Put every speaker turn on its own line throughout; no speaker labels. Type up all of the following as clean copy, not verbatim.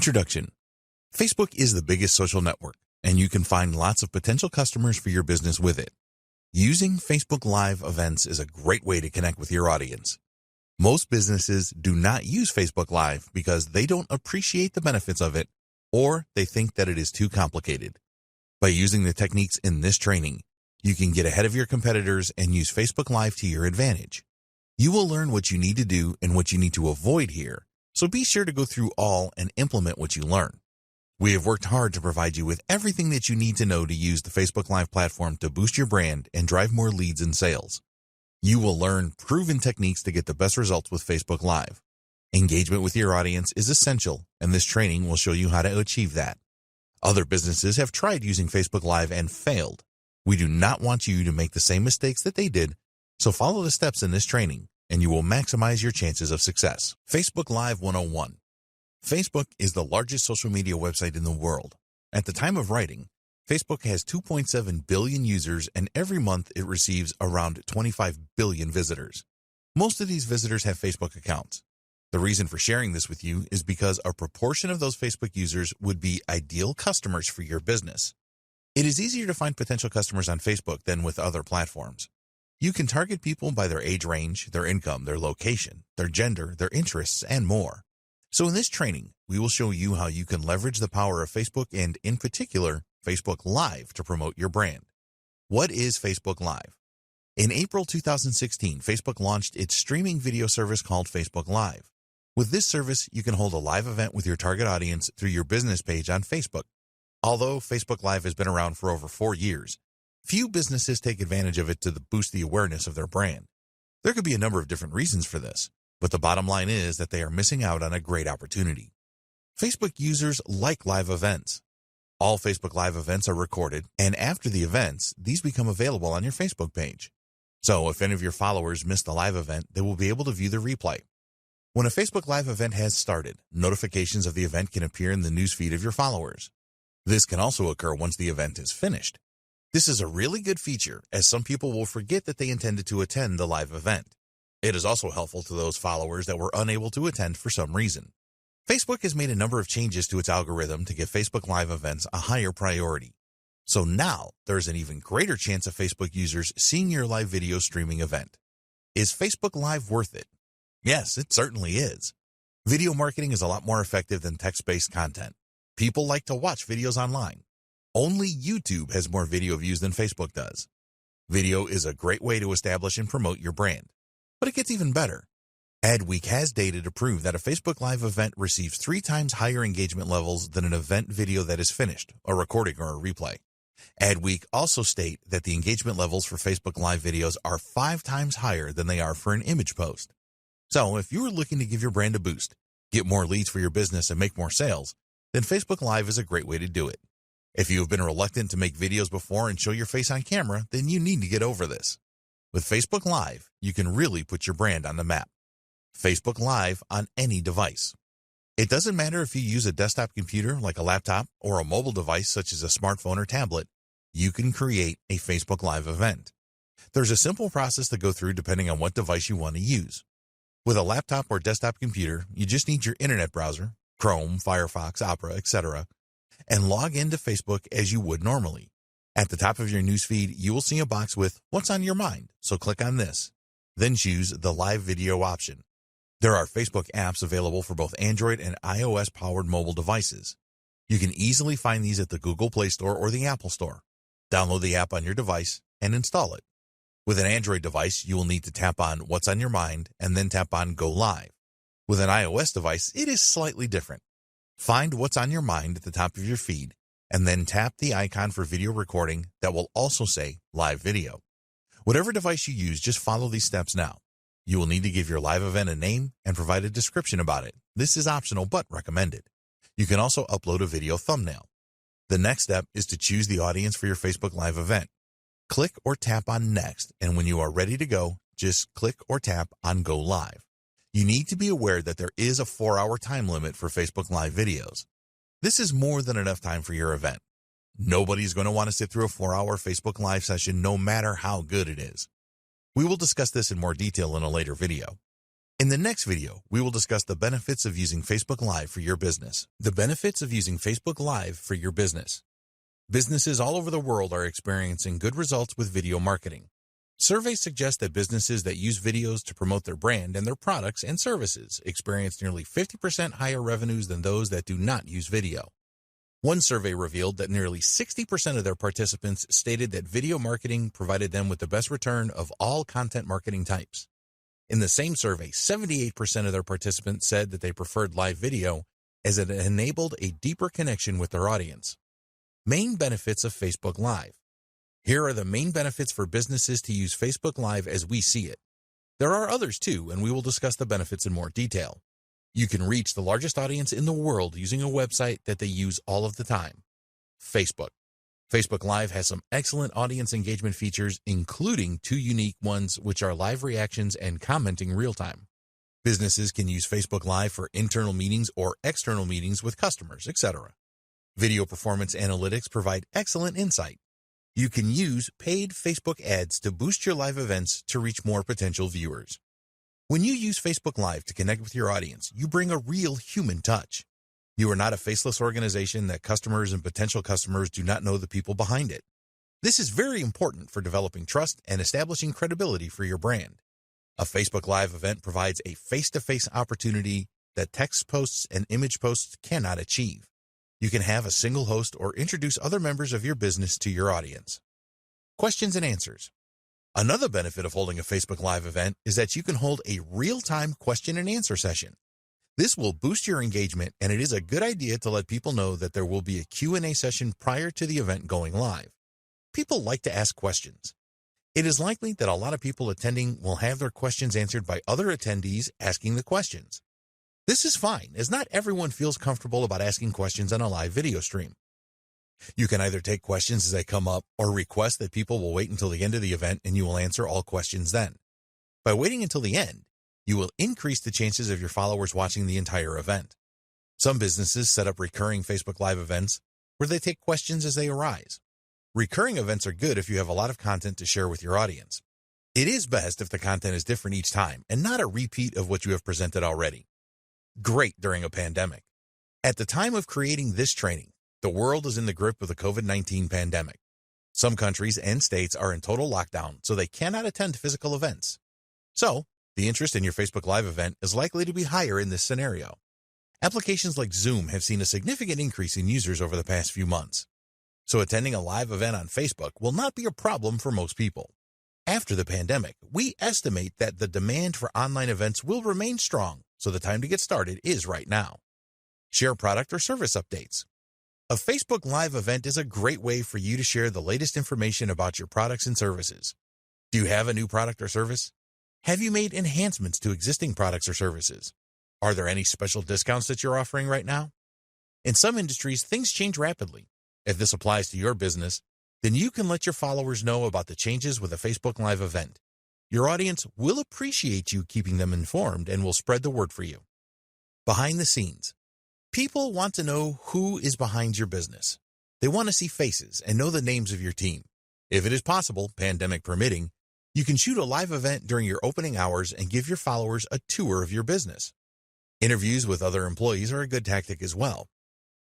Introduction. Facebook is the biggest social network, and you can find lots of potential customers for your business with it. Using Facebook Live events is a great way to connect with your audience. Most businesses do not use Facebook Live because they don't appreciate the benefits of it, or they think that it is too complicated. By using the techniques in this training, you can get ahead of your competitors and use Facebook Live to your advantage. You will learn what you need to do and what you need to avoid here, so be sure to go through all and implement what you learn. We have worked hard to provide you with everything that you need to know to use the Facebook Live platform to boost your brand and drive more leads and sales. You will learn proven techniques to get the best results with Facebook Live. Engagement with your audience is essential, and this training will show you how to achieve that. Other businesses have tried using Facebook Live and failed. We do not want you to make the same mistakes that they did, so follow the steps in this training, and you will maximize your chances of success. Facebook Live 101. Facebook is the largest social media website in the world. At the time of writing, Facebook has 2.7 billion users, and every month it receives around 25 billion visitors. Most of these visitors have Facebook accounts. The reason for sharing this with you is because a proportion of those Facebook users would be ideal customers for your business. It is easier to find potential customers on Facebook than with other platforms. You can target people by their age range, their income, their location, their gender, their interests, and more. So in this training, we will show you how you can leverage the power of Facebook and, in particular, Facebook Live to promote your brand. What is Facebook Live? In April 2016, Facebook launched its streaming video service called Facebook Live. With this service, you can hold a live event with your target audience through your business page on Facebook. Although Facebook Live has been around for over 4 years, few businesses take advantage of it to boost the awareness of their brand. There could be a number of different reasons for this, but the bottom line is that they are missing out on a great opportunity. Facebook users like live events. All Facebook Live events are recorded, and after the events, these become available on your Facebook page. So if any of your followers missed a live event, they will be able to view the replay. When a Facebook Live event has started, notifications of the event can appear in the newsfeed of your followers. This can also occur once the event is finished. This is a really good feature, as some people will forget that they intended to attend the live event. It is also helpful to those followers that were unable to attend for some reason. Facebook has made a number of changes to its algorithm to give Facebook Live events a higher priority. So now, there's an even greater chance of Facebook users seeing your live video streaming event. Is Facebook Live worth it? Yes, it certainly is. Video marketing is a lot more effective than text-based content. People like to watch videos online. Only YouTube has more video views than Facebook does. Video is a great way to establish and promote your brand. But it gets even better. Adweek has data to prove that a Facebook Live event receives 3 times higher engagement levels than an event video that is finished, a recording or a replay. Adweek also state that the engagement levels for Facebook Live videos are 5 times higher than they are for an image post. So if you are looking to give your brand a boost, get more leads for your business, and make more sales, then Facebook Live is a great way to do it. If you have been reluctant to make videos before and show your face on camera, then you need to get over this. With Facebook Live, you can really put your brand on the map. Facebook Live on any device. It doesn't matter if you use a desktop computer like a laptop or a mobile device such as a smartphone or tablet, you can create a Facebook Live event. There's a simple process to go through depending on what device you want to use. With a laptop or desktop computer, you just need your internet browser, Chrome, Firefox, Opera, etc., and log into Facebook as you would normally. At the top of your newsfeed, you will see a box with What's on Your Mind, so click on this. Then choose the Live Video option. There are Facebook apps available for both Android and iOS-powered mobile devices. You can easily find these at the Google Play Store or the Apple Store. Download the app on your device and install it. With an Android device, you will need to tap on What's on Your Mind and then tap on Go Live. With an iOS device, it is slightly different. Find What's on Your Mind at the top of your feed, and then tap the icon for video recording that will also say Live Video. Whatever device you use, just follow these steps now. You will need to give your live event a name and provide a description about it. This is optional but recommended. You can also upload a video thumbnail. The next step is to choose the audience for your Facebook Live event. Click or tap on Next, and when you are ready to go, just click or tap on Go Live. You need to be aware that there is a 4-hour time limit for Facebook Live videos. This is more than enough time for your event. Nobody's going to want to sit through a 4-hour Facebook Live session no matter how good it is. We will discuss this in more detail in a later video. In the next video, we will discuss the benefits of using Facebook Live for your business. The benefits of using Facebook Live for your business. Businesses all over the world are experiencing good results with video marketing. Surveys suggest that businesses that use videos to promote their brand and their products and services experience nearly 50% higher revenues than those that do not use video. One survey revealed that nearly 60% of their participants stated that video marketing provided them with the best return of all content marketing types. In the same survey, 78% of their participants said that they preferred live video as it enabled a deeper connection with their audience. Main benefits of Facebook Live. Here are the main benefits for businesses to use Facebook Live as we see it. There are others too, and we will discuss the benefits in more detail. You can reach the largest audience in the world using a website that they use all of the time, Facebook. Facebook Live has some excellent audience engagement features, including two unique ones, which are live reactions and commenting real-time. Businesses can use Facebook Live for internal meetings or external meetings with customers, etc. Video performance analytics provide excellent insight. You can use paid Facebook ads to boost your live events to reach more potential viewers. When you use Facebook Live to connect with your audience, you bring a real human touch. You are not a faceless organization that customers and potential customers do not know the people behind it. This is very important for developing trust and establishing credibility for your brand. A Facebook Live event provides a face-to-face opportunity that text posts and image posts cannot achieve. You can have a single host or introduce other members of your business to your audience. Questions and answers. Another benefit of holding a Facebook Live event is that you can hold a real-time question and answer session. This will boost your engagement, and it is a good idea to let people know that there will be a Q&A session prior to the event going live. People like to ask questions. It is likely that a lot of people attending will have their questions answered by other attendees asking the questions. This is fine, as not everyone feels comfortable about asking questions on a live video stream. You can either take questions as they come up or request that people will wait until the end of the event and you will answer all questions then. By waiting until the end, you will increase the chances of your followers watching the entire event. Some businesses set up recurring Facebook Live events where they take questions as they arise. Recurring events are good if you have a lot of content to share with your audience. It is best if the content is different each time and not a repeat of what you have presented already. Great during a pandemic. At the time of creating this training, the world is in the grip of the COVID-19 pandemic. Some countries and states are in total lockdown, so they cannot attend physical events. So, the interest in your Facebook Live event is likely to be higher in this scenario. Applications like Zoom have seen a significant increase in users over the past few months. So attending a live event on Facebook will not be a problem for most people. After the pandemic, we estimate that the demand for online events will remain strong, so the time to get started is right now. Share product or service updates. A Facebook Live event is a great way for you to share the latest information about your products and services. Do you have a new product or service? Have you made enhancements to existing products or services? Are there any special discounts that you're offering right now? In some industries, things change rapidly. If this applies to your business, then you can let your followers know about the changes with a Facebook Live event. Your audience will appreciate you keeping them informed and will spread the word for you. Behind the scenes. People want to know who is behind your business. They want to see faces and know the names of your team. If it is possible, pandemic permitting, you can shoot a live event during your opening hours and give your followers a tour of your business. Interviews with other employees are a good tactic as well.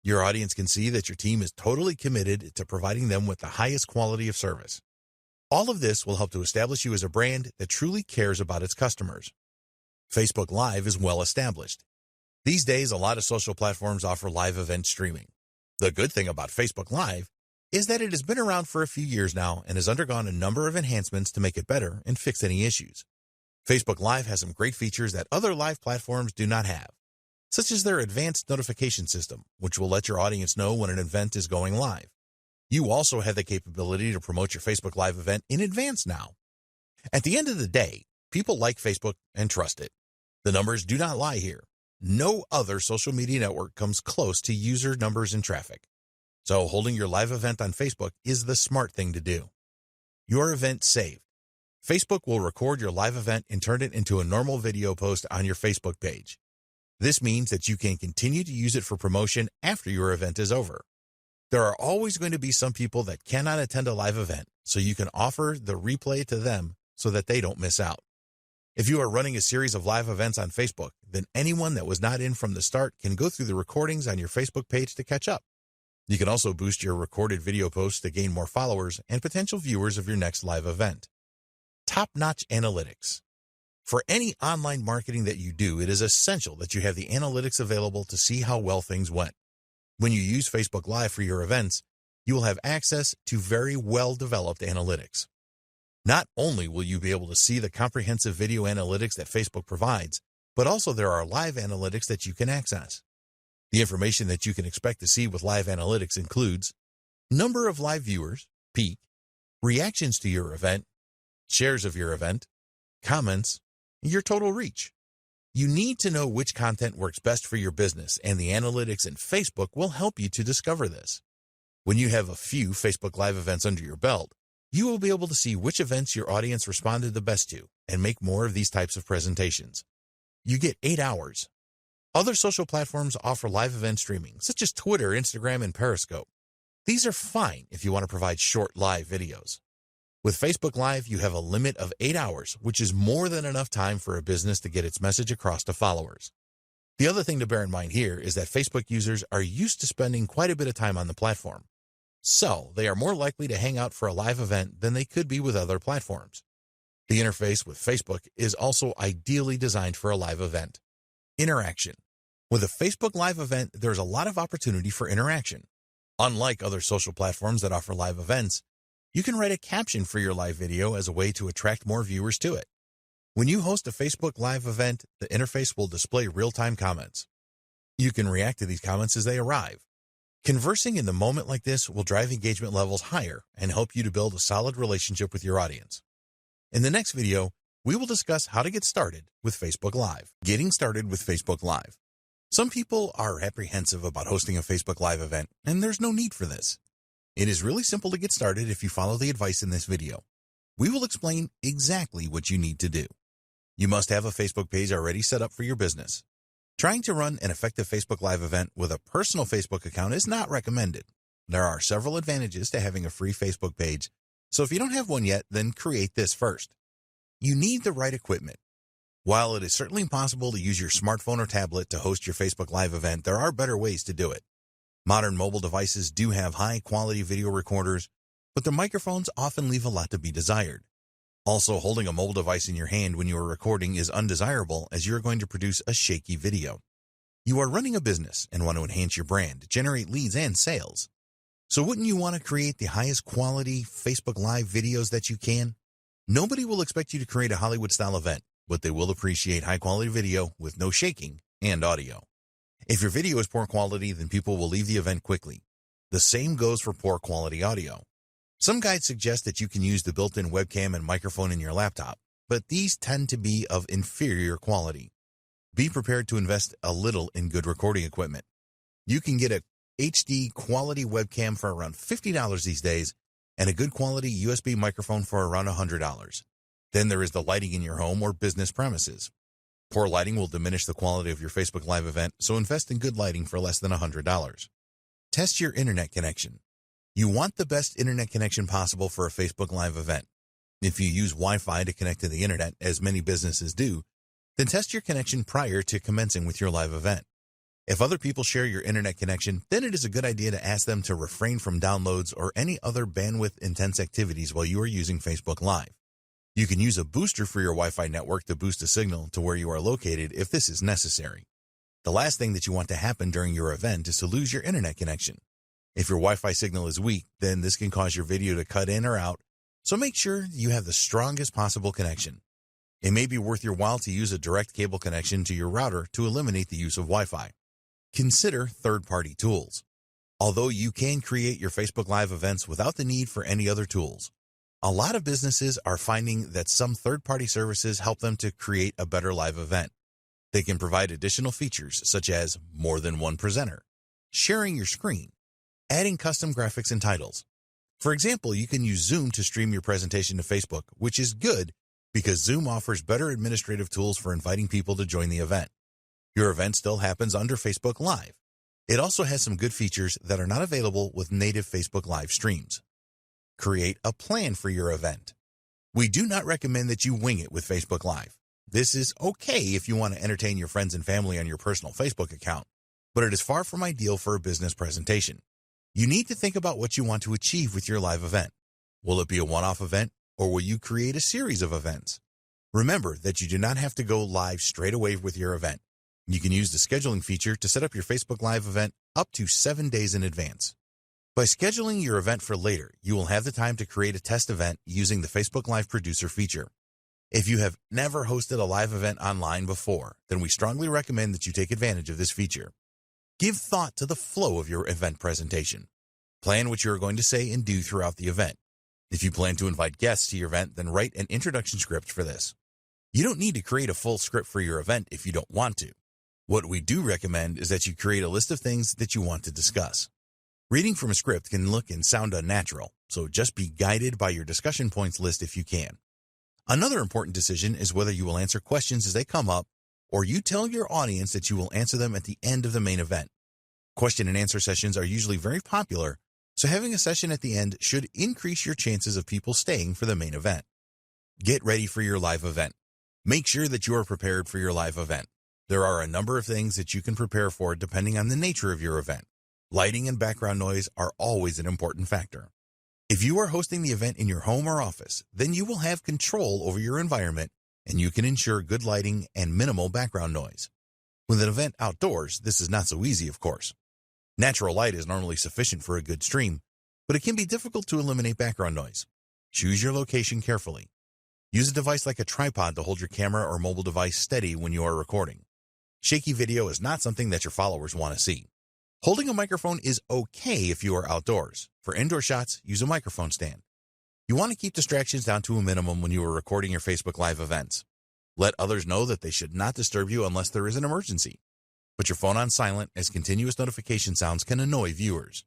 Your audience can see that your team is totally committed to providing them with the highest quality of service. All of this will help to establish you as a brand that truly cares about its customers. Facebook Live is well established. These days, a lot of social platforms offer live event streaming. The good thing about Facebook Live is that it has been around for a few years now and has undergone a number of enhancements to make it better and fix any issues. Facebook Live has some great features that other live platforms do not have, such as their advanced notification system, which will let your audience know when an event is going live. You also have the capability to promote your Facebook Live event in advance now. At the end of the day, people like Facebook and trust it. The numbers do not lie here. No other social media network comes close to user numbers and traffic. So holding your live event on Facebook is the smart thing to do. Your event saved. Facebook will record your live event and turn it into a normal video post on your Facebook page. This means that you can continue to use it for promotion after your event is over. There are always going to be some people that cannot attend a live event, so you can offer the replay to them so that they don't miss out. If you are running a series of live events on Facebook, then anyone that was not in from the start can go through the recordings on your Facebook page to catch up. You can also boost your recorded video posts to gain more followers and potential viewers of your next live event. Top-notch analytics. For any online marketing that you do, it is essential that you have the analytics available to see how well things went. When you use Facebook Live for your events, you will have access to very well-developed analytics. Not only will you be able to see the comprehensive video analytics that Facebook provides, but also there are live analytics that you can access. The information that you can expect to see with live analytics includes number of live viewers, peak, reactions to your event, shares of your event, comments, your total reach. You need to know which content works best for your business, and the analytics in Facebook will help you to discover this. When you have a few Facebook Live events under your belt, you will be able to see which events your audience responded the best to and make more of these types of presentations. You get 8 hours. Other social platforms offer live event streaming, such as Twitter, Instagram, and Periscope. These are fine if you want to provide short live videos. With Facebook Live, you have a limit of 8 hours, which is more than enough time for a business to get its message across to followers. The other thing to bear in mind here is that Facebook users are used to spending quite a bit of time on the platform. So, they are more likely to hang out for a live event than they could be with other platforms. The interface with Facebook is also ideally designed for a live event. Interaction. With a Facebook Live event, there's a lot of opportunity for interaction. Unlike other social platforms that offer live events, you can write a caption for your live video as a way to attract more viewers to it. When you host a Facebook Live event, the interface will display real-time comments. You can react to these comments as they arrive. Conversing in the moment like this will drive engagement levels higher and help you to build a solid relationship with your audience. In the next video, we will discuss how to get started with Facebook Live. Getting started with Facebook Live. Some people are apprehensive about hosting a Facebook Live event, and there's no need for this. It is really simple to get started if you follow the advice in this video. We will explain exactly what you need to do. You must have a Facebook page already set up for your business. Trying to run an effective Facebook Live event with a personal Facebook account is not recommended. There are several advantages to having a free Facebook page, so if you don't have one yet, then create this first. You need the right equipment. While it is certainly possible to use your smartphone or tablet to host your Facebook Live event, there are better ways to do it. Modern mobile devices do have high-quality video recorders, but the microphones often leave a lot to be desired. Also, holding a mobile device in your hand when you are recording is undesirable as you are going to produce a shaky video. You are running a business and want to enhance your brand, generate leads, and sales. So wouldn't you want to create the highest quality Facebook Live videos that you can? Nobody will expect you to create a Hollywood-style event, but they will appreciate high-quality video with no shaking and audio. If your video is poor quality, then people will leave the event quickly. The same goes for poor quality audio. Some guides suggest that you can use the built-in webcam and microphone in your laptop, but these tend to be of inferior quality. Be prepared to invest a little in good recording equipment. You can get a HD quality webcam for around $50 these days, and a good quality USB microphone for around $100. Then there is the lighting in your home or business premises. Poor lighting will diminish the quality of your Facebook Live event, so invest in good lighting for less than $100. Test your internet connection. You want the best internet connection possible for a Facebook Live event. If you use Wi-Fi to connect to the internet, as many businesses do, then test your connection prior to commencing with your live event. If other people share your internet connection, then it is a good idea to ask them to refrain from downloads or any other bandwidth-intense activities while you are using Facebook Live. You can use a booster for your Wi-Fi network to boost a signal to where you are located if this is necessary. The last thing that you want to happen during your event is to lose your internet connection. If your Wi-Fi signal is weak, then this can cause your video to cut in or out, so make sure you have the strongest possible connection. It may be worth your while to use a direct cable connection to your router to eliminate the use of Wi-Fi. Consider third-party tools. Although you can create your Facebook Live events without the need for any other tools, a lot of businesses are finding that some third-party services help them to create a better live event. They can provide additional features such as more than one presenter, sharing your screen, adding custom graphics and titles. For example, you can use Zoom to stream your presentation to Facebook, which is good because Zoom offers better administrative tools for inviting people to join the event. Your event still happens under Facebook Live. It also has some good features that are not available with native Facebook Live streams. Create a plan for your event. We do not recommend that you wing it with Facebook Live. This is okay if you want to entertain your friends and family on your personal Facebook account, but it is far from ideal for a business presentation. You need to think about what you want to achieve with your live event. Will it be a one-off event, or will you create a series of events? Remember that you do not have to go live straight away with your event. You can use the scheduling feature to set up your Facebook Live event up to 7 days in advance. By scheduling your event for later, you will have the time to create a test event using the Facebook Live Producer feature. If you have never hosted a live event online before, then we strongly recommend that you take advantage of this feature. Give thought to the flow of your event presentation. Plan what you are going to say and do throughout the event. If you plan to invite guests to your event, then write an introduction script for this. You don't need to create a full script for your event if you don't want to. What we do recommend is that you create a list of things that you want to discuss. Reading from a script can look and sound unnatural, so just be guided by your discussion points list if you can. Another important decision is whether you will answer questions as they come up, or you tell your audience that you will answer them at the end of the main event. Question and answer sessions are usually very popular, so having a session at the end should increase your chances of people staying for the main event. Get ready for your live event. Make sure that you are prepared for your live event. There are a number of things that you can prepare for depending on the nature of your event. Lighting and background noise are always an important factor. If you are hosting the event in your home or office, then you will have control over your environment and you can ensure good lighting and minimal background noise. With an event outdoors, this is not so easy, of course. Natural light is normally sufficient for a good stream, but it can be difficult to eliminate background noise. Choose your location carefully. Use a device like a tripod to hold your camera or mobile device steady when you are recording. Shaky video is not something that your followers want to see. Holding a microphone is okay if you are outdoors. For indoor shots, use a microphone stand. You want to keep distractions down to a minimum when you are recording your Facebook Live events. Let others know that they should not disturb you unless there is an emergency. Put your phone on silent, as continuous notification sounds can annoy viewers.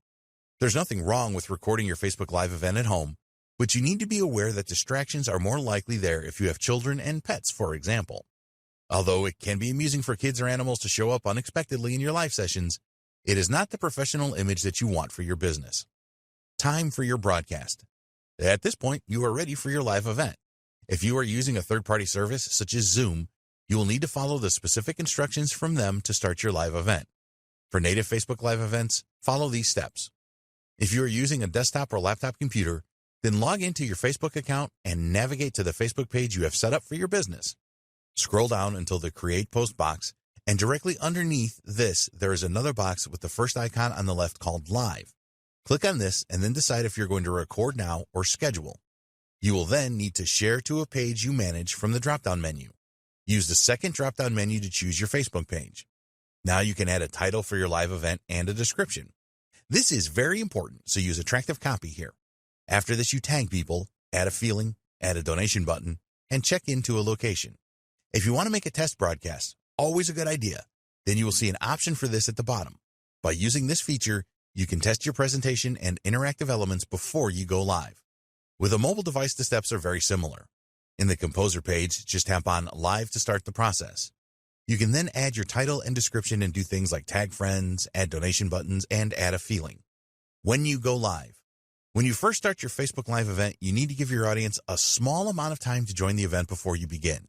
There's nothing wrong with recording your Facebook Live event at home, but you need to be aware that distractions are more likely there if you have children and pets, for example. Although it can be amusing for kids or animals to show up unexpectedly in your live sessions, it is not the professional image that you want for your business. Time for your broadcast. At this point, you are ready for your live event. If you are using a third-party service such as Zoom, you will need to follow the specific instructions from them to start your live event. For native Facebook Live events, follow these steps. If you are using a desktop or laptop computer, then log into your Facebook account and navigate to the Facebook page you have set up for your business. Scroll down until the Create Post box, and directly underneath this, there is another box with the first icon on the left called Live. Click on this and then decide if you're going to record now or schedule. You will then need to share to a page you manage from the drop-down menu. Use the second drop-down menu to choose your Facebook page. Now you can add a title for your live event and a description. This is very important, so use attractive copy here. After this, you tag people, add a feeling, add a donation button, and check into a location. If you want to make a test broadcast, always a good idea, then you will see an option for this at the bottom. By using this feature, you can test your presentation and interactive elements before you go live. With a mobile device, the steps are very similar. In the Composer page, just tap on Live to start the process. You can then add your title and description and do things like tag friends, add donation buttons, and add a feeling. When you go live. When you first start your Facebook Live event, you need to give your audience a small amount of time to join the event before you begin.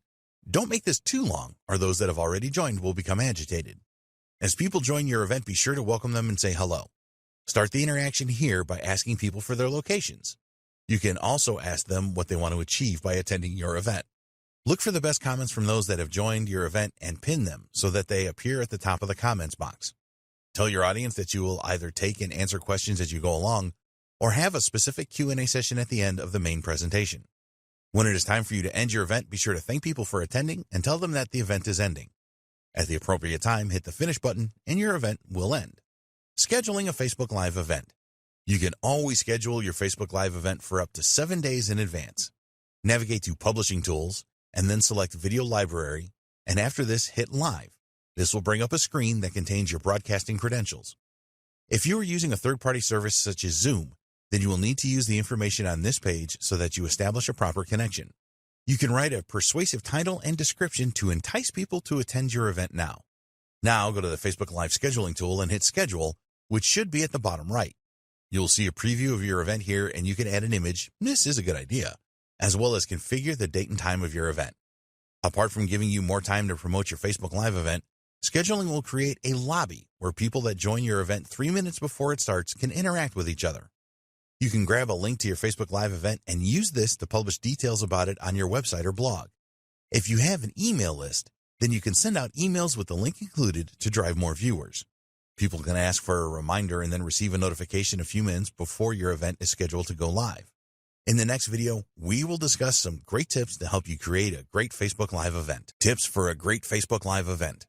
Don't make this too long, or those that have already joined will become agitated. As people join your event, be sure to welcome them and say hello. Start the interaction here by asking people for their locations. You can also ask them what they want to achieve by attending your event. Look for the best comments from those that have joined your event and pin them so that they appear at the top of the comments box. Tell your audience that you will either take and answer questions as you go along or have a specific Q&A session at the end of the main presentation. When it is time for you to end your event, be sure to thank people for attending and tell them that the event is ending. At the appropriate time, hit the finish button and your event will end. Scheduling a Facebook Live event. You can always schedule your Facebook Live event for up to 7 days in advance. Navigate to Publishing Tools and then select Video Library, and after this, hit Live. This will bring up a screen that contains your broadcasting credentials. If you are using a third-party service such as Zoom, then you will need to use the information on this page so that you establish a proper connection. You can write a persuasive title and description to entice people to attend your event now. Now go to the Facebook Live scheduling tool and hit Schedule, which should be at the bottom right. You'll see a preview of your event here, and you can add an image. This is a good idea, as well as configure the date and time of your event. Apart from giving you more time to promote your Facebook Live event, scheduling will create a lobby where people that join your event 3 minutes before it starts can interact with each other. You can grab a link to your Facebook Live event and use this to publish details about it on your website or blog. If you have an email list, then you can send out emails with the link included to drive more viewers. People can ask for a reminder and then receive a notification a few minutes before your event is scheduled to go live. In the next video, we will discuss some great tips to help you create a great Facebook Live event. Tips for a great Facebook Live event.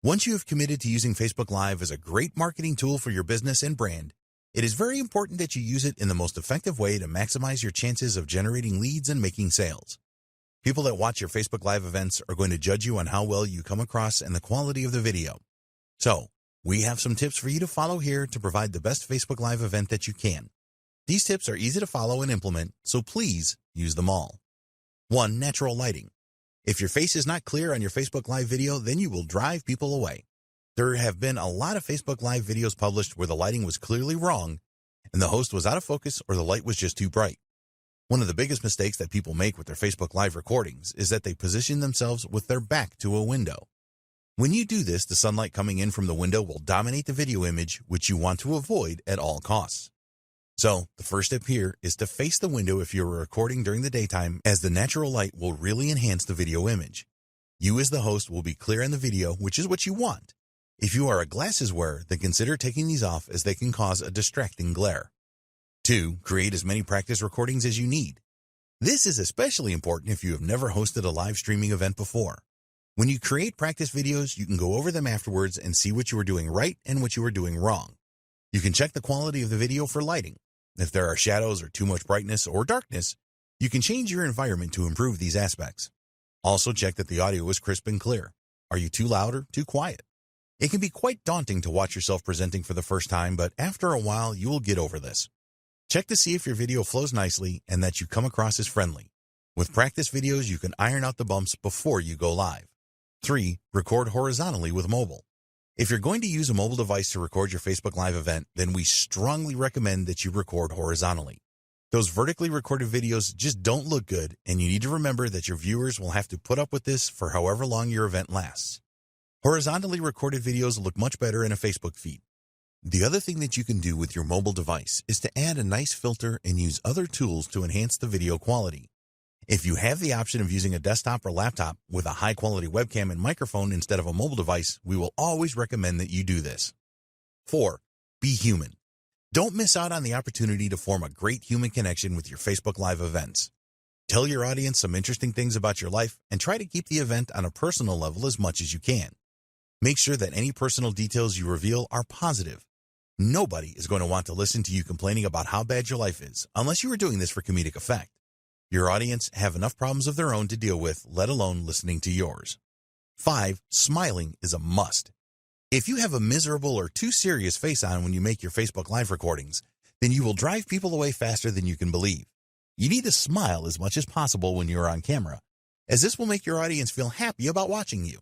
Once you have committed to using Facebook Live as a great marketing tool for your business and brand, it is very important that you use it in the most effective way to maximize your chances of generating leads and making sales. People that watch your Facebook Live events are going to judge you on how well you come across and the quality of the video. So, we have some tips for you to follow here to provide the best Facebook Live event that you can. These tips are easy to follow and implement, so please use them all. 1. Natural lighting. If your face is not clear on your Facebook Live video, then you will drive people away. There have been a lot of Facebook Live videos published where the lighting was clearly wrong and the host was out of focus or the light was just too bright. One of the biggest mistakes that people make with their Facebook Live recordings is that they position themselves with their back to a window. When you do this, the sunlight coming in from the window will dominate the video image, which you want to avoid at all costs. So, the first step here is to face the window if you are recording during the daytime, as the natural light will really enhance the video image. You as the host will be clear in the video, which is what you want. If you are a glasses wearer, then consider taking these off as they can cause a distracting glare. 2. Create as many practice recordings as you need. This is especially important if you have never hosted a live streaming event before. When you create practice videos, you can go over them afterwards and see what you are doing right and what you are doing wrong. You can check the quality of the video for lighting. If there are shadows or too much brightness or darkness, you can change your environment to improve these aspects. Also check that the audio is crisp and clear. Are you too loud or too quiet? It can be quite daunting to watch yourself presenting for the first time, but after a while, you will get over this. Check to see if your video flows nicely and that you come across as friendly. With practice videos, you can iron out the bumps before you go live. 3. Record horizontally with mobile. If you're going to use a mobile device to record your Facebook Live event, then we strongly recommend that you record horizontally. Those vertically recorded videos just don't look good, and you need to remember that your viewers will have to put up with this for however long your event lasts. Horizontally recorded videos look much better in a Facebook feed. The other thing that you can do with your mobile device is to add a nice filter and use other tools to enhance the video quality. If you have the option of using a desktop or laptop with a high-quality webcam and microphone instead of a mobile device, we will always recommend that you do this. 4. Be human. Don't miss out on the opportunity to form a great human connection with your Facebook Live events. Tell your audience some interesting things about your life and try to keep the event on a personal level as much as you can. Make sure that any personal details you reveal are positive. Nobody is going to want to listen to you complaining about how bad your life is unless you are doing this for comedic effect. Your audience have enough problems of their own to deal with, let alone listening to yours. 5. Smiling is a must. If you have a miserable or too serious face on when you make your Facebook Live recordings, then you will drive people away faster than you can believe. You need to smile as much as possible when you are on camera, as this will make your audience feel happy about watching you.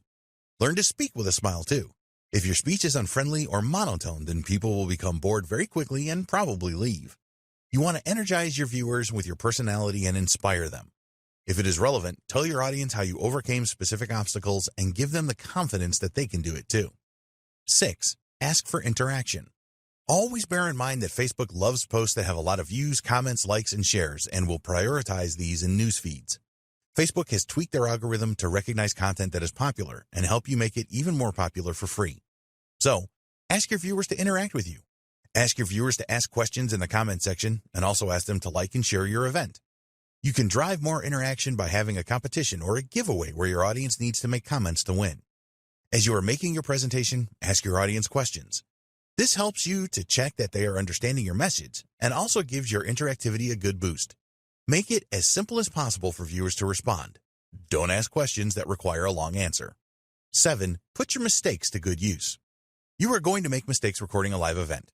Learn to speak with a smile too. If your speech is unfriendly or monotone, then people will become bored very quickly and probably leave. You want to energize your viewers with your personality and inspire them. If it is relevant, tell your audience how you overcame specific obstacles and give them the confidence that they can do it too. 6. Ask for interaction. Always bear in mind that Facebook loves posts that have a lot of views, comments, likes, and shares, and will prioritize these in news feeds. Facebook has tweaked their algorithm to recognize content that is popular and help you make it even more popular for free. So, ask your viewers to interact with you. Ask your viewers to ask questions in the comment section and also ask them to like and share your event. You can drive more interaction by having a competition or a giveaway where your audience needs to make comments to win. As you are making your presentation, ask your audience questions. This helps you to check that they are understanding your message and also gives your interactivity a good boost. Make it as simple as possible for viewers to respond. Don't ask questions that require a long answer. 7. Put your mistakes to good use. You are going to make mistakes recording a live event.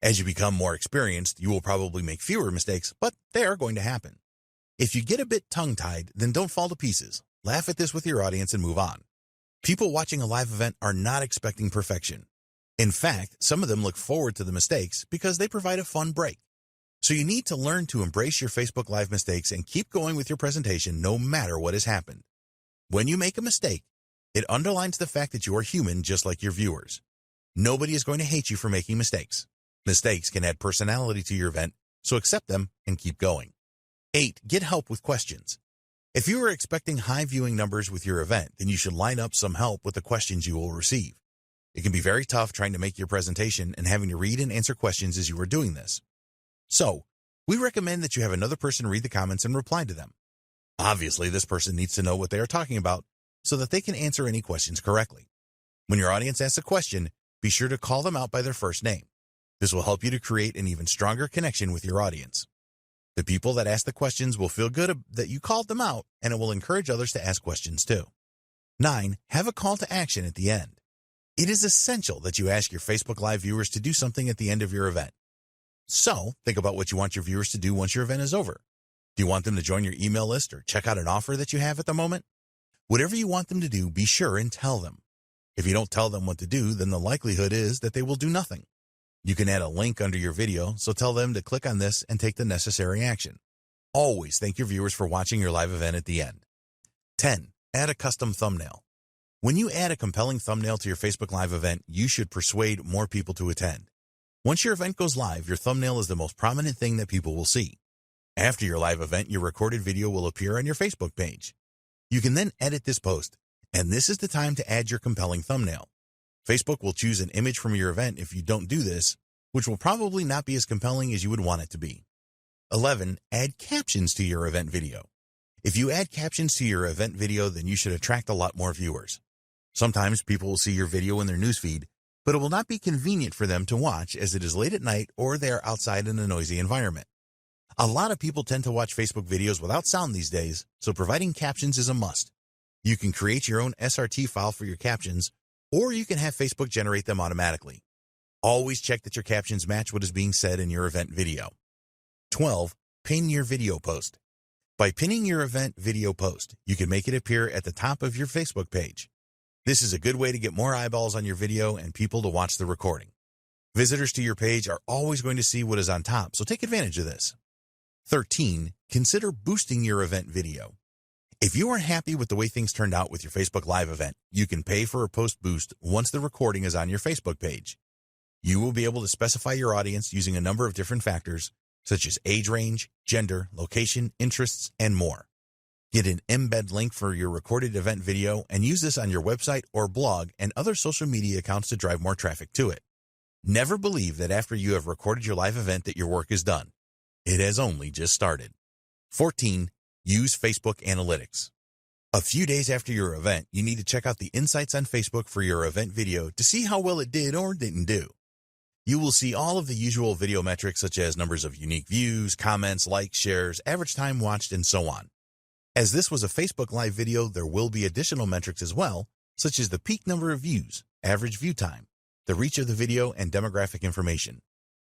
As you become more experienced, you will probably make fewer mistakes, but they are going to happen. If you get a bit tongue-tied, then don't fall to pieces. Laugh at this with your audience and move on. People watching a live event are not expecting perfection. In fact, some of them look forward to the mistakes because they provide a fun break. So you need to learn to embrace your Facebook Live mistakes and keep going with your presentation no matter what has happened. When you make a mistake, it underlines the fact that you are human just like your viewers. Nobody is going to hate you for making mistakes. Mistakes can add personality to your event, so accept them and keep going. 8. Get help with questions. If you are expecting high viewing numbers with your event, then you should line up some help with the questions you will receive. It can be very tough trying to make your presentation and having to read and answer questions as you are doing this. So, we recommend that you have another person read the comments and reply to them. Obviously, this person needs to know what they are talking about so that they can answer any questions correctly. When your audience asks a question, be sure to call them out by their first name. This will help you to create an even stronger connection with your audience. The people that ask the questions will feel good that you called them out, and it will encourage others to ask questions too. 9. Have a call to action at the end. It is essential that you ask your Facebook Live viewers to do something at the end of your event. So, think about what you want your viewers to do once your event is over. Do you want them to join your email list or check out an offer that you have at the moment? Whatever you want them to do, be sure and tell them. If you don't tell them what to do, then the likelihood is that they will do nothing. You can add a link under your video, so tell them to click on this and take the necessary action. Always thank your viewers for watching your live event at the end. 10. Add a custom thumbnail. When you add a compelling thumbnail to your Facebook Live event, you should persuade more people to attend. Once your event goes live, your thumbnail is the most prominent thing that people will see. After your live event, your recorded video will appear on your Facebook page. You can then edit this post, and this is the time to add your compelling thumbnail. Facebook will choose an image from your event if you don't do this, which will probably not be as compelling as you would want it to be. 11. Add captions to your event video. If you add captions to your event video, then you should attract a lot more viewers. Sometimes people will see your video in their newsfeed, but it will not be convenient for them to watch as it is late at night or they are outside in a noisy environment. A lot of people tend to watch Facebook videos without sound these days, so providing captions is a must. You can create your own SRT file for your captions, or you can have Facebook generate them automatically. Always check that your captions match what is being said in your event video. 12. Pin your video post. By pinning your event video post, you can make it appear at the top of your Facebook page. This is a good way to get more eyeballs on your video and people to watch the recording. Visitors to your page are always going to see what is on top, so take advantage of this. 13. Consider boosting your event video. If you are happy with the way things turned out with your Facebook Live event, you can pay for a post boost once the recording is on your Facebook page. You will be able to specify your audience using a number of different factors, such as age range, gender, location, interests, and more. Get an embed link for your recorded event video and use this on your website or blog and other social media accounts to drive more traffic to it. Never believe that after you have recorded your live event that your work is done. It has only just started. 14. Use Facebook Analytics. A few days after your event, you need to check out the insights on Facebook for your event video to see how well it did or didn't do. You will see all of the usual video metrics such as numbers of unique views, comments, likes, shares, average time watched, and so on. As this was a Facebook Live video, there will be additional metrics as well, such as the peak number of views, average view time, the reach of the video, and demographic information.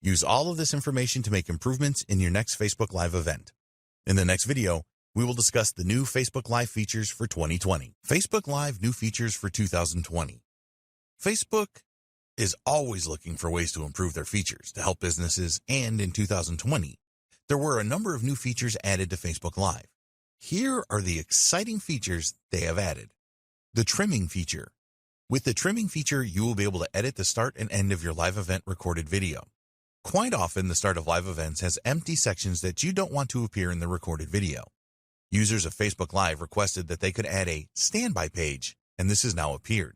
Use all of this information to make improvements in your next Facebook Live event. In the next video, we will discuss the new Facebook Live features for 2020. Facebook Live new features for 2020. Facebook is always looking for ways to improve their features to help businesses, and in 2020, there were a number of new features added to Facebook Live. Here are the exciting features they have added. The trimming feature. With the trimming feature, you will be able to edit the start and end of your live event recorded video. Quite often, the start of live events has empty sections that you don't want to appear in the recorded video. Users of Facebook Live requested that they could add a standby page, and this has now appeared.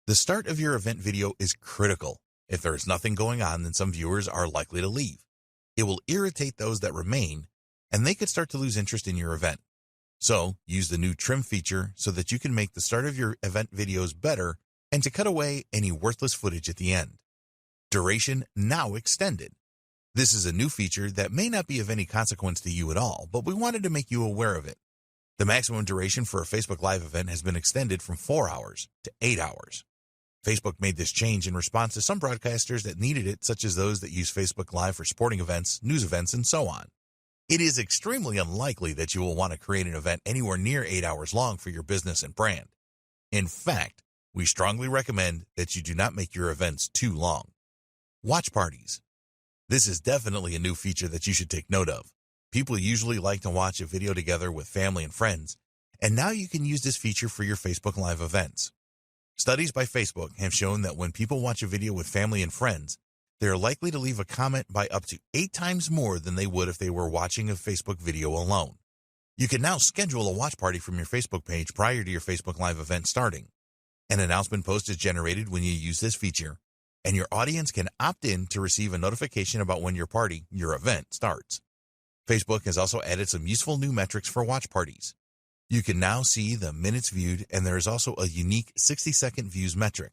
The start of your event video is critical. If there is nothing going on, then some viewers are likely to leave. It will irritate those that remain, and they could start to lose interest in your event. So, use the new trim feature so that you can make the start of your event videos better and to cut away any worthless footage at the end. Duration now extended. This is a new feature that may not be of any consequence to you at all, but we wanted to make you aware of it. The maximum duration for a Facebook Live event has been extended from 4 hours to 8 hours. Facebook made this change in response to some broadcasters that needed it, such as those that use Facebook Live for sporting events, news events, and so on. It is extremely unlikely that you will want to create an event anywhere near 8 hours long for your business and brand. In fact, we strongly recommend that you do not make your events too long. Watch parties. This is definitely a new feature that you should take note of. People usually like to watch a video together with family and friends, And now you can use this feature for your Facebook Live events. Studies by Facebook have shown that when people watch a video with family and friends, they are likely to leave a comment by up to 8 times more than they would if they were watching a Facebook video alone. You can now schedule a watch party from your Facebook page prior to your Facebook Live event starting. An announcement post is generated when you use this feature, and your audience can opt in to receive a notification about when your event starts. Facebook has also added some useful new metrics for watch parties. You can now see the minutes viewed, and there is also a unique 60-second views metric.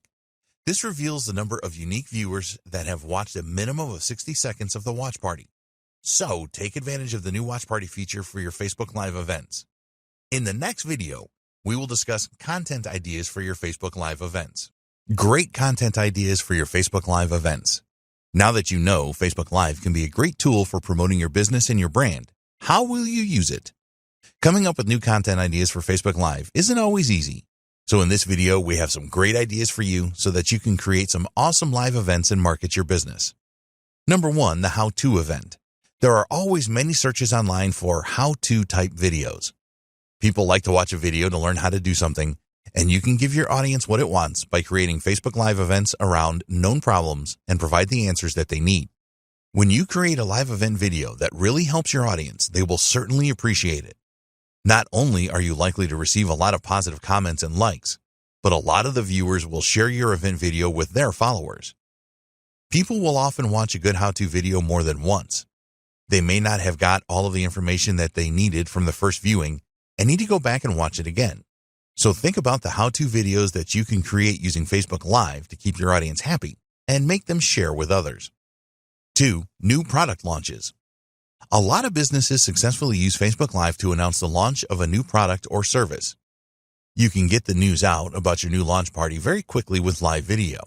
This reveals the number of unique viewers that have watched a minimum of 60 seconds of the watch party. So, take advantage of the new watch party feature for your Facebook Live events. In the next video, we will discuss content ideas for your Facebook Live events. Great content ideas for your Facebook Live events. Now that you know Facebook Live can be a great tool for promoting your business and your brand, how will you use it? Coming up with new content ideas for Facebook Live isn't always easy. So in this video, we have some great ideas for you so that you can create some awesome live events and market your business. Number 1, the how-to event. There are always many searches online for how-to type videos. People like to watch a video to learn how to do something, and you can give your audience what it wants by creating Facebook Live events around known problems and provide the answers that they need. When you create a live event video that really helps your audience, they will certainly appreciate it. Not only are you likely to receive a lot of positive comments and likes, but a lot of the viewers will share your event video with their followers. People will often watch a good how-to video more than once. They may not have got all of the information that they needed from the first viewing and need to go back and watch it again. So think about the how-to videos that you can create using Facebook Live to keep your audience happy and make them share with others. 2, new product launches. A lot of businesses successfully use Facebook Live to announce the launch of a new product or service. You can get the news out about your new launch party very quickly with live video.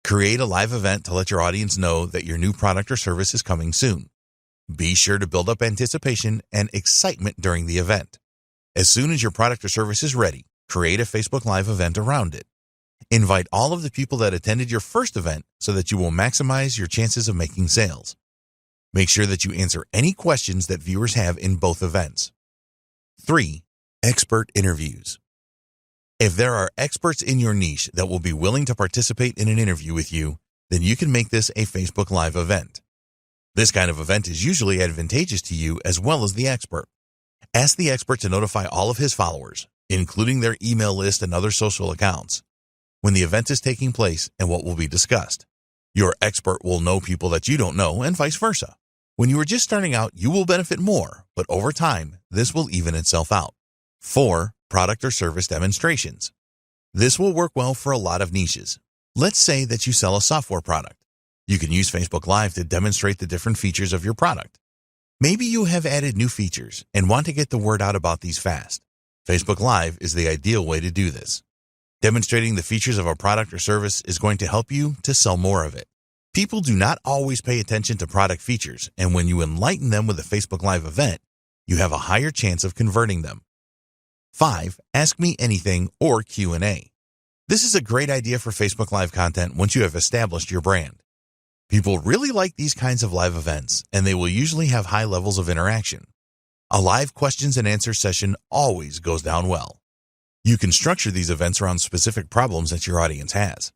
Create a live event to let your audience know that your new product or service is coming soon. Be sure to build up anticipation and excitement during the event. As soon as your product or service is ready, create a Facebook Live event around it. Invite all of the people that attended your first event so that you will maximize your chances of making sales. Make sure that you answer any questions that viewers have in both events. 3, expert interviews. If there are experts in your niche that will be willing to participate in an interview with you, then you can make this a Facebook Live event. This kind of event is usually advantageous to you as well as the expert. Ask the expert to notify all of his followers, including their email list and other social accounts, when the event is taking place and what will be discussed. Your expert will know people that you don't know and vice versa. When you are just starting out, you will benefit more, but over time, this will even itself out. 4, product or service demonstrations. This will work well for a lot of niches. Let's say that you sell a software product. You can use Facebook Live to demonstrate the different features of your product. Maybe you have added new features and want to get the word out about these fast. Facebook Live is the ideal way to do this. Demonstrating the features of a product or service is going to help you to sell more of it. People do not always pay attention to product features, and when you enlighten them with a Facebook Live event, you have a higher chance of converting them. 5, Ask Me Anything or Q&A. This is a great idea for Facebook Live content once you have established your brand. People really like these kinds of live events, and they will usually have high levels of interaction. A live questions and answers session always goes down well. You can structure these events around specific problems that your audience has.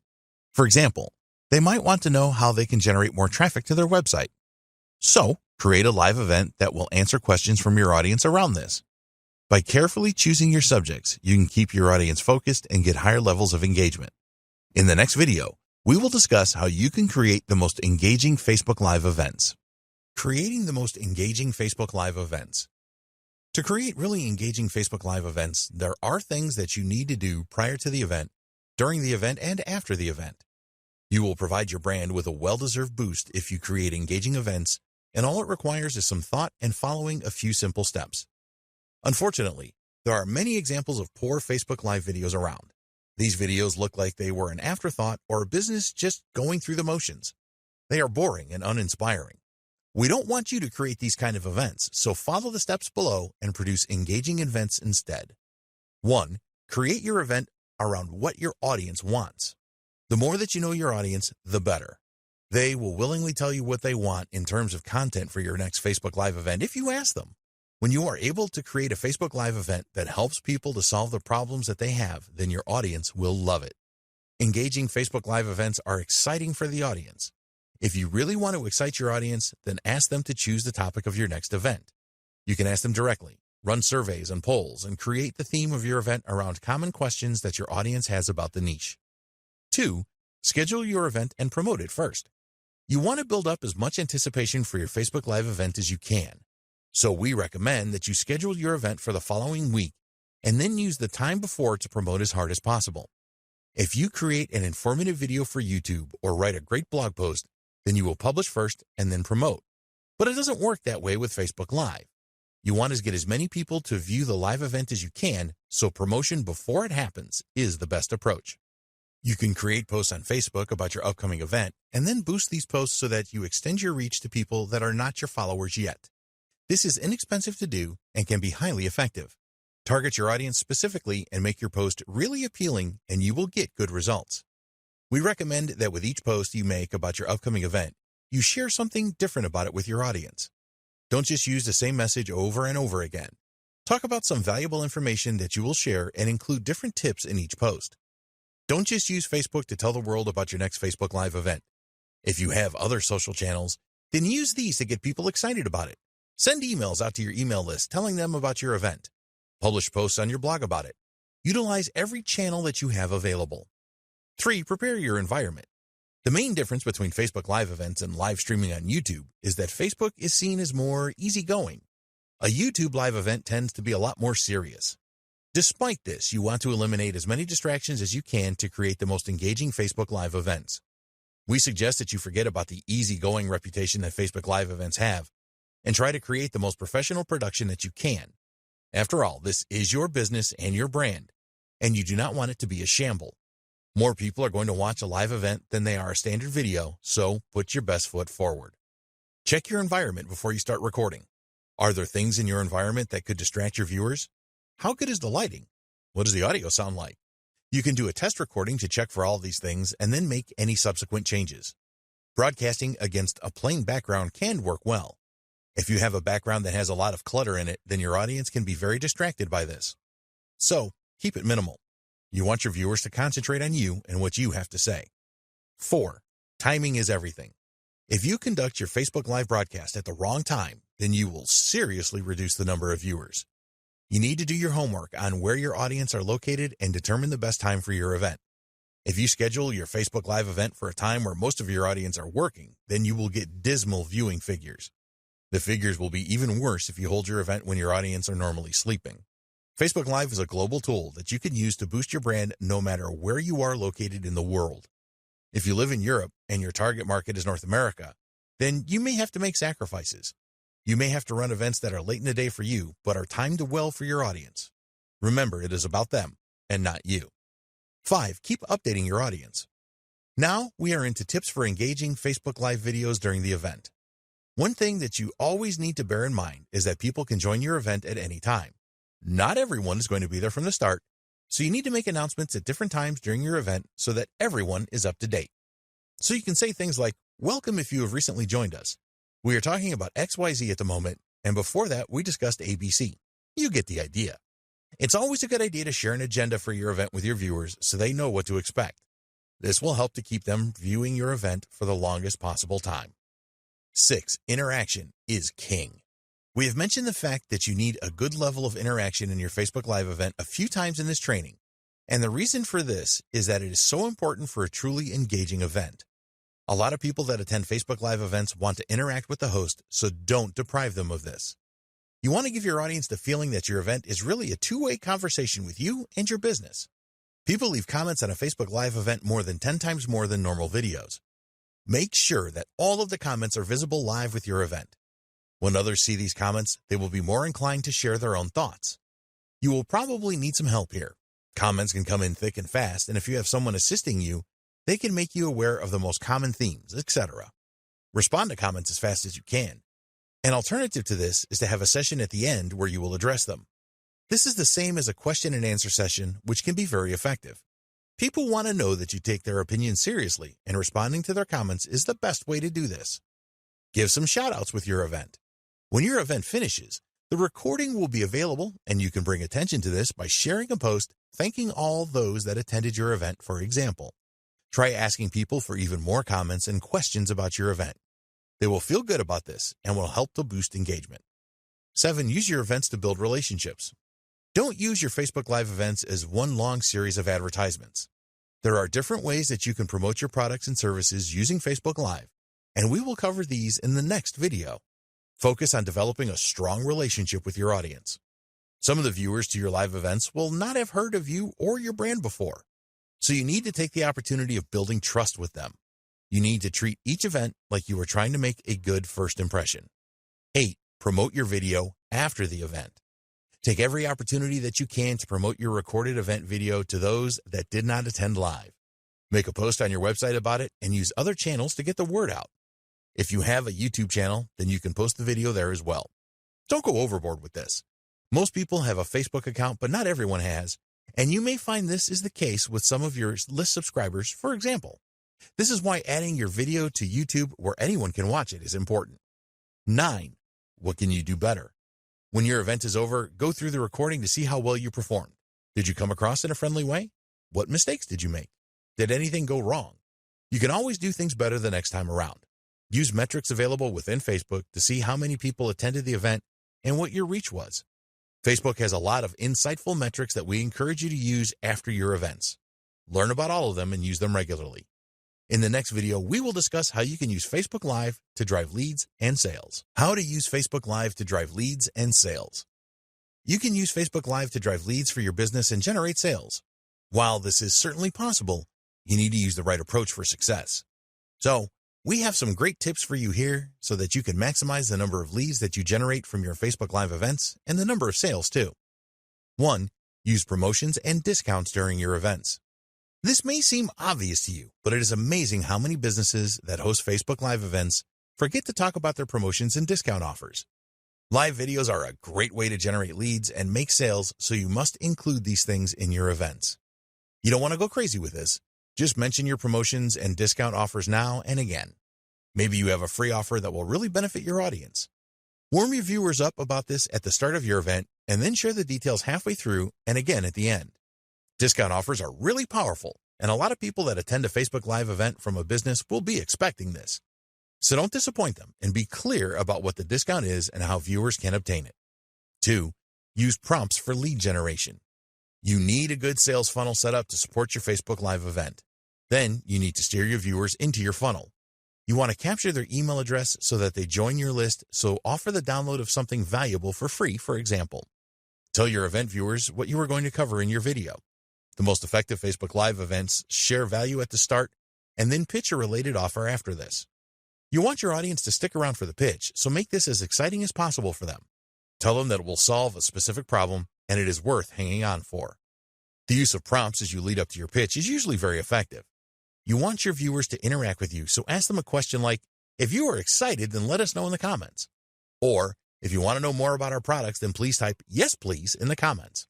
For example, they might want to know how they can generate more traffic to their website. So, create a live event that will answer questions from your audience around this. By carefully choosing your subjects, you can keep your audience focused and get higher levels of engagement. In the next video, we will discuss how you can create the most engaging Facebook Live events. Creating the most engaging Facebook Live events. To create really engaging Facebook Live events, there are things that you need to do prior to the event, during the event, and after the event. You will provide your brand with a well-deserved boost if you create engaging events, and all it requires is some thought and following a few simple steps. Unfortunately, there are many examples of poor Facebook Live videos around. These videos look like they were an afterthought or a business just going through the motions. They are boring and uninspiring. We don't want you to create these kind of events, so follow the steps below and produce engaging events instead. 1. Create your event around what your audience wants. The more that you know your audience, the better. They will willingly tell you what they want in terms of content for your next Facebook Live event if you ask them. When you are able to create a Facebook Live event that helps people to solve the problems that they have, then your audience will love it. Engaging Facebook Live events are exciting for the audience. If you really want to excite your audience, then ask them to choose the topic of your next event. You can ask them directly, run surveys and polls, and create the theme of your event around common questions that your audience has about the niche. 2. Schedule your event and promote it first. You want to build up as much anticipation for your Facebook Live event as you can. So we recommend that you schedule your event for the following week and then use the time before to promote as hard as possible. If you create an informative video for YouTube or write a great blog post, then you will publish first and then promote. But it doesn't work that way with Facebook Live. You want to get as many people to view the live event as you can, so promotion before it happens is the best approach. You can create posts on Facebook about your upcoming event and then boost these posts so that you extend your reach to people that are not your followers yet. This is inexpensive to do and can be highly effective. Target your audience specifically and make your post really appealing, and you will get good results. We recommend that with each post you make about your upcoming event, you share something different about it with your audience. Don't just use the same message over and over again. Talk about some valuable information that you will share and include different tips in each post. Don't just use Facebook to tell the world about your next Facebook Live event. If you have other social channels, then use these to get people excited about it. Send emails out to your email list telling them about your event. Publish posts on your blog about it. Utilize every channel that you have available. 3. Prepare your environment. The main difference between Facebook Live events and live streaming on YouTube is that Facebook is seen as more easygoing. A YouTube live event tends to be a lot more serious. Despite this, you want to eliminate as many distractions as you can to create the most engaging Facebook Live events. We suggest that you forget about the easygoing reputation that Facebook Live events have and try to create the most professional production that you can. After all, this is your business and your brand, and you do not want it to be a shamble. More people are going to watch a live event than they are a standard video, so put your best foot forward. Check your environment before you start recording. Are there things in your environment that could distract your viewers? How good is the lighting? What does the audio sound like? You can do a test recording to check for all these things and then make any subsequent changes. Broadcasting against a plain background can work well. If you have a background that has a lot of clutter in it, then your audience can be very distracted by this. So, keep it minimal. You want your viewers to concentrate on you and what you have to say. 4. Timing is everything. If you conduct your Facebook Live broadcast at the wrong time, then you will seriously reduce the number of viewers. You need to do your homework on where your audience are located and determine the best time for your event. If you schedule your Facebook Live event for a time where most of your audience are working, then you will get dismal viewing figures. The figures will be even worse if you hold your event when your audience are normally sleeping. Facebook Live is a global tool that you can use to boost your brand no matter where you are located in the world. If you live in Europe and your target market is North America, then you may have to make sacrifices. You may have to run events that are late in the day for you, but are timed well for your audience. Remember, it is about them and not you. 5. Keep updating your audience. Now we are into tips for engaging Facebook Live videos during the event. One thing that you always need to bear in mind is that people can join your event at any time. Not everyone is going to be there from the start, so you need to make announcements at different times during your event so that everyone is up to date. So you can say things like, "Welcome if you have recently joined us. We are talking about XYZ at the moment, and before that we discussed ABC. You get the idea." It's always a good idea to share an agenda for your event with your viewers so they know what to expect. This will help to keep them viewing your event for the longest possible time. 6. Interaction is king. We have mentioned the fact that you need a good level of interaction in your Facebook Live event a few times in this training, and the reason for this is that it is so important for a truly engaging event. A lot of people that attend Facebook Live events want to interact with the host, so don't deprive them of this. You want to give your audience the feeling that your event is really a two-way conversation with you and your business. People leave comments on a Facebook Live event more than 10 times more than normal videos. Make sure that all of the comments are visible live with your event. When others see these comments, they will be more inclined to share their own thoughts. You will probably need some help here. Comments can come in thick and fast, and if you have someone assisting you, they can make you aware of the most common themes, etc. Respond to comments as fast as you can. An alternative to this is to have a session at the end where you will address them. This is the same as a question and answer session, which can be very effective. People want to know that you take their opinion seriously, and responding to their comments is the best way to do this. Give some shout-outs with your event. When your event finishes, The recording will be available, and you can bring attention to this by sharing a post thanking all those that attended your event, for example. Try asking people for even more comments and questions about your event. They will feel good about this and will help to boost engagement. 7. Use your events to build relationships. Don't use your Facebook Live events as one long series of advertisements. There are different ways that you can promote your products and services using Facebook Live, and we will cover these in the next video. Focus on developing a strong relationship with your audience. Some of the viewers to your live events will not have heard of you or your brand before, so you need to take the opportunity of building trust with them. You need to treat each event like you are trying to make a good first impression. 8. Promote your video after the event. Take every opportunity that you can to promote your recorded event video to those that did not attend live. Make a post on your website about it and use other channels to get the word out. If you have a YouTube channel, then you can post the video there as well. Don't go overboard with this. Most people have a Facebook account, but not everyone has, and you may find this is the case with some of your list subscribers, for example. This is why adding your video to YouTube where anyone can watch it is important. 9. What can you do better? When your event is over, go through the recording to see how well you performed. Did you come across in a friendly way? What mistakes did you make? Did anything go wrong? You can always do things better the next time around. Use metrics available within Facebook to see how many people attended the event and what your reach was. Facebook has a lot of insightful metrics that we encourage you to use after your events. Learn about all of them and use them regularly. In the next video, we will discuss how you can use Facebook Live to drive leads and sales. How to use Facebook Live to drive leads and sales. You can use Facebook Live to drive leads for your business and generate sales. While this is certainly possible, you need to use the right approach for success. So, we have some great tips for you here so that you can maximize the number of leads that you generate from your Facebook Live events and the number of sales too. 1. Use promotions and discounts during your events. This may seem obvious to you, but it is amazing how many businesses that host Facebook Live events forget to talk about their promotions and discount offers. Live videos are a great way to generate leads and make sales, so you must include these things in your events. You don't want to go crazy with this. Just mention your promotions and discount offers now and again. Maybe you have a free offer that will really benefit your audience. Warm your viewers up about this at the start of your event and then share the details halfway through and again at the end. Discount offers are really powerful, and a lot of people that attend a Facebook Live event from a business will be expecting this. So don't disappoint them and be clear about what the discount is and how viewers can obtain it. 2. Use prompts for lead generation. You need a good sales funnel set up to support your Facebook Live event. Then you need to steer your viewers into your funnel. You want to capture their email address so that they join your list, so offer the download of something valuable for free, for example. Tell your event viewers what you are going to cover in your video. The most effective Facebook Live events share value at the start and then pitch a related offer after this. You want your audience to stick around for the pitch, so make this as exciting as possible for them. Tell them that it will solve a specific problem and it is worth hanging on for. The use of prompts as you lead up to your pitch is usually very effective. You want your viewers to interact with you, so ask them a question like, "If you are excited, then let us know in the comments." Or, "If you want to know more about our products, then please type 'yes, please' in the comments."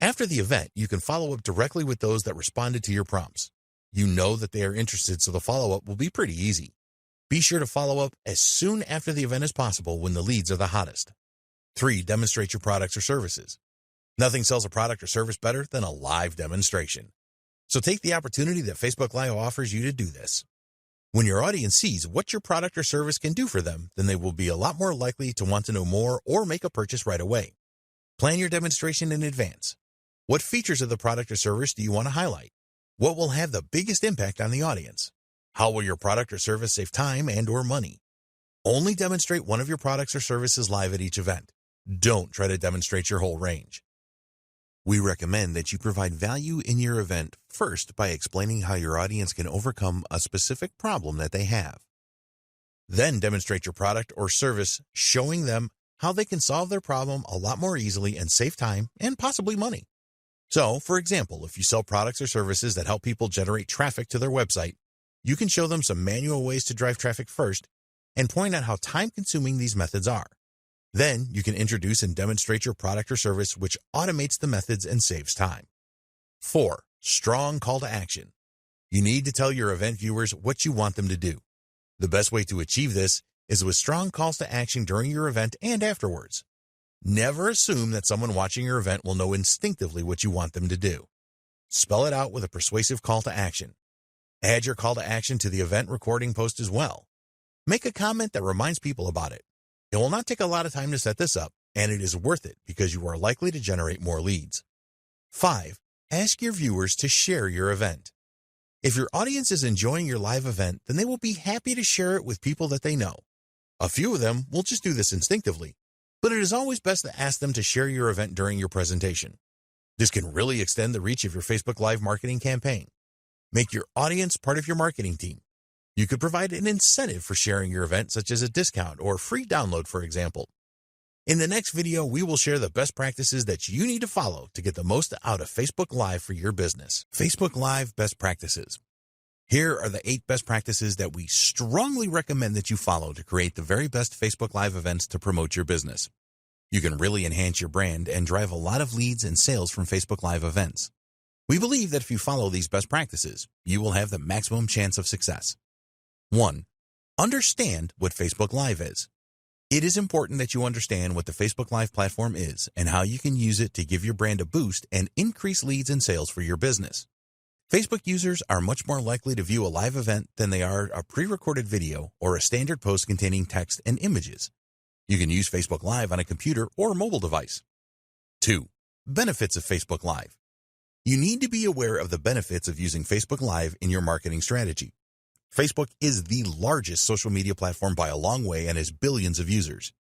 After the event, you can follow up directly with those that responded to your prompts. You know that they are interested, so the follow-up will be pretty easy. Be sure to follow up as soon after the event as possible when the leads are the hottest. 3. Demonstrate your products or services. Nothing sells a product or service better than a live demonstration. So take the opportunity that Facebook Live offers you to do this. When your audience sees what your product or service can do for them, then they will be a lot more likely to want to know more or make a purchase right away. Plan your demonstration in advance. What features of the product or service do you want to highlight? What will have the biggest impact on the audience? How will your product or service save time and/or money? Only demonstrate one of your products or services live at each event. Don't try to demonstrate your whole range. We recommend that you provide value in your event first by explaining how your audience can overcome a specific problem that they have. Then demonstrate your product or service, showing them how they can solve their problem a lot more easily and save time and possibly money. So, for example, if you sell products or services that help people generate traffic to their website, you can show them some manual ways to drive traffic first and point out how time-consuming these methods are. Then you can introduce and demonstrate your product or service, which automates the methods and saves time. 4. Strong call to action. You need to tell your event viewers what you want them to do. The best way to achieve this is with strong calls to action during your event and afterwards. Never assume that someone watching your event will know instinctively what you want them to do. Spell it out with a persuasive call to action. Add your call to action to the event recording post as well. Make a comment that reminds people about it. It will not take a lot of time to set this up, and it is worth it because you are likely to generate more leads. 5. Ask your viewers to share your event. If your audience is enjoying your live event, then they will be happy to share it with people that they know. A few of them will just do this instinctively, but it is always best to ask them to share your event during your presentation. This can really extend the reach of your Facebook Live marketing campaign. Make your audience part of your marketing team. You could provide an incentive for sharing your event, such as a discount or free download, for example. In the next video, we will share the best practices that you need to follow to get the most out of Facebook Live for your business. Facebook Live best practices. Here are the 8 best practices that we strongly recommend that you follow to create the very best Facebook Live events to promote your business. You can really enhance your brand and drive a lot of leads and sales from Facebook Live events. We believe that if you follow these best practices, you will have the maximum chance of success. 1. Understand what Facebook Live is. It is important that you understand what the Facebook Live platform is and how you can use it to give your brand a boost and increase leads and sales for your business. Facebook users are much more likely to view a live event than they are a pre-recorded video or a standard post containing text and images. You can use Facebook Live on a computer or mobile device. 2. Benefits of Facebook Live. You need to be aware of the benefits of using Facebook Live in your marketing strategy. Facebook is the largest social media platform by a long way and has billions of users.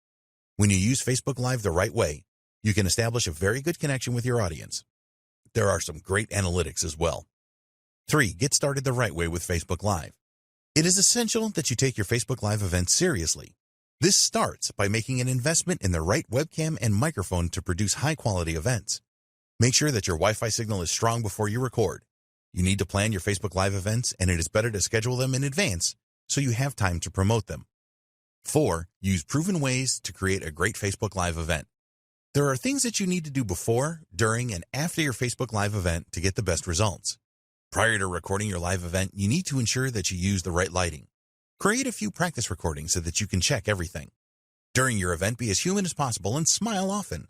When you use Facebook Live the right way, you can establish a very good connection with your audience. There are some great analytics as well. 3. Get started the right way with Facebook Live. It is essential that you take your Facebook Live event seriously. This starts by making an investment in the right webcam and microphone to produce high-quality events. Make sure that your Wi-Fi signal is strong before you record. You need to plan your Facebook Live events, and it is better to schedule them in advance so you have time to promote them. 4. Use proven ways to create a great Facebook Live event. There are things that you need to do before, during, and after your Facebook Live event to get the best results. Prior to recording your live event, you need to ensure that you use the right lighting. Create a few practice recordings so that you can check everything. During your event, be as human as possible and smile often.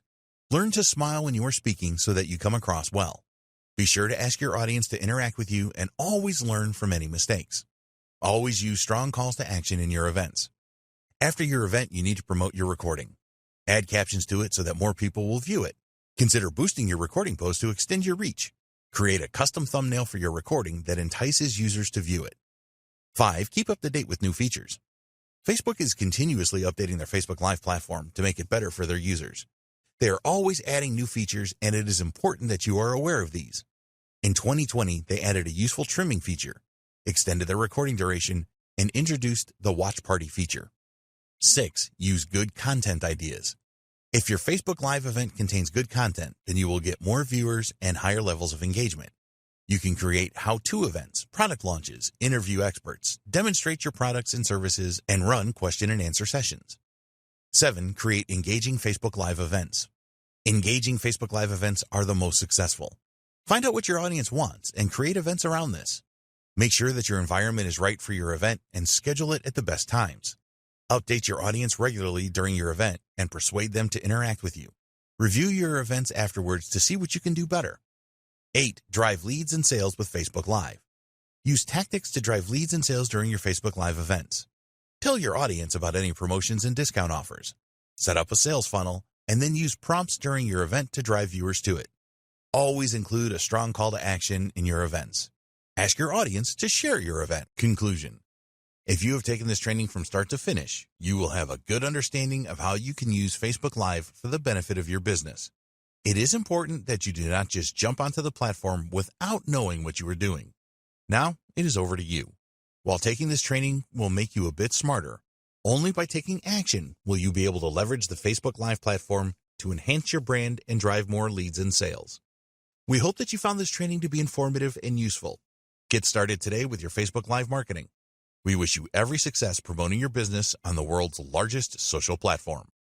Learn to smile when you are speaking so that you come across well. Be sure to ask your audience to interact with you and always learn from any mistakes. Always use strong calls to action in your events. After your event, you need to promote your recording. Add captions to it so that more people will view it. Consider boosting your recording post to extend your reach. Create a custom thumbnail for your recording that entices users to view it. 5. Keep up to date with new features. Facebook is continuously updating their Facebook Live platform to make it better for their users. They are always adding new features, and it is important that you are aware of these. In 2020, they added a useful trimming feature, extended their recording duration, and introduced the Watch Party feature. 6. Use good content ideas. If your Facebook Live event contains good content, then you will get more viewers and higher levels of engagement. You can create how-to events, product launches, interview experts, demonstrate your products and services, and run question and answer sessions. 7. Create engaging Facebook Live events. Engaging Facebook Live events are the most successful. Find out what your audience wants and create events around this. Make sure that your environment is right for your event and schedule it at the best times. Update your audience regularly during your event and persuade them to interact with you. Review your events afterwards to see what you can do better. 8. Drive leads and sales with Facebook Live. Use tactics to drive leads and sales during your Facebook Live events. Tell your audience about any promotions and discount offers. Set up a sales funnel and then use prompts during your event to drive viewers to it. Always include a strong call to action in your events. Ask your audience to share your event. Conclusion. If you have taken this training from start to finish, you will have a good understanding of how you can use Facebook Live for the benefit of your business. It is important that you do not just jump onto the platform without knowing what you are doing. Now, it is over to you. While taking this training will make you a bit smarter, only by taking action will you be able to leverage the Facebook Live platform to enhance your brand and drive more leads and sales. We hope that you found this training to be informative and useful. Get started today with your Facebook Live marketing. We wish you every success promoting your business on the world's largest social platform.